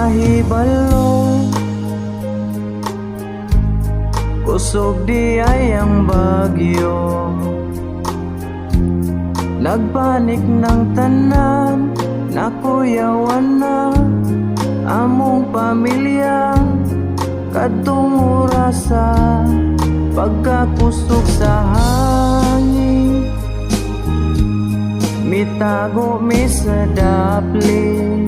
kahibalo, kusog di ay ang bagyo. Nagpanik ng tanan, nakuyawan na among pamilya. Kadtong orasa, pagkakusog sa hangin, mitago mi sa dapli.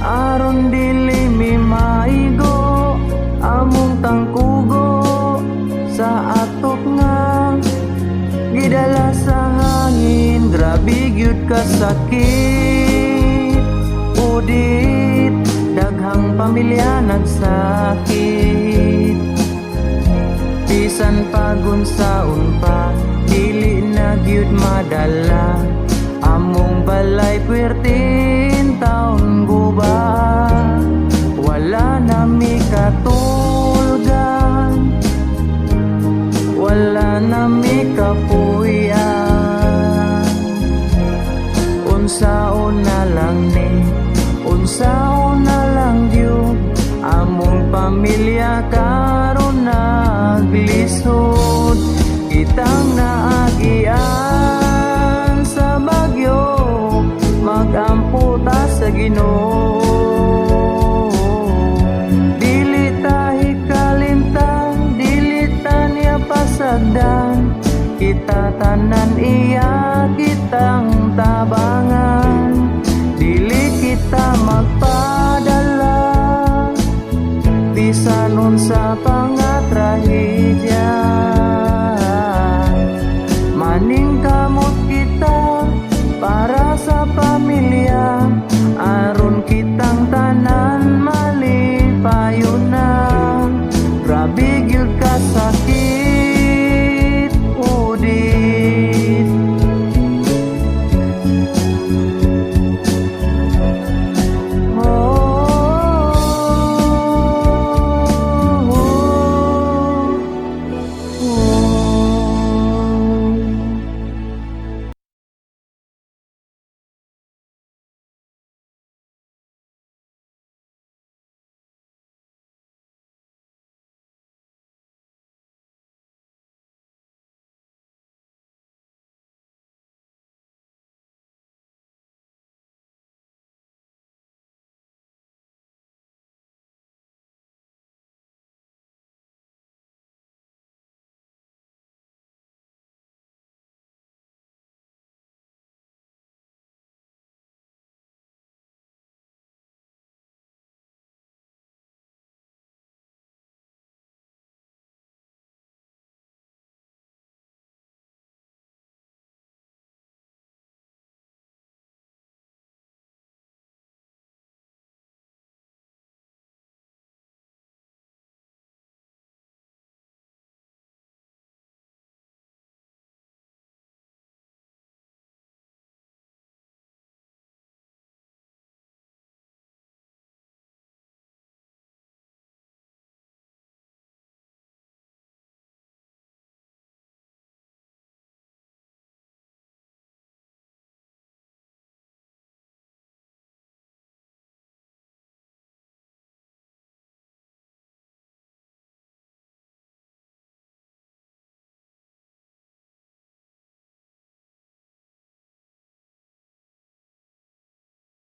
Aron dili mi maigo among tangkugo sa atok nga gidala sa hangin. Grabe gyud ka sakit, udit daghang pamilya nagsakit. Bisan pagunsaon pa, dili na gyud madala among balay puwertin taon guba. Wala na mi katulgan, wala na mi kapuyan. Unsaon na lang ni, unsaon na lang gyud among pamilya karon naglisod. Kitang naagian sa bagyo, magamputa sa Ginoo. Dili ta hikalintang, dili ta niya pasagdan, kita tanan iya kitang tabangan.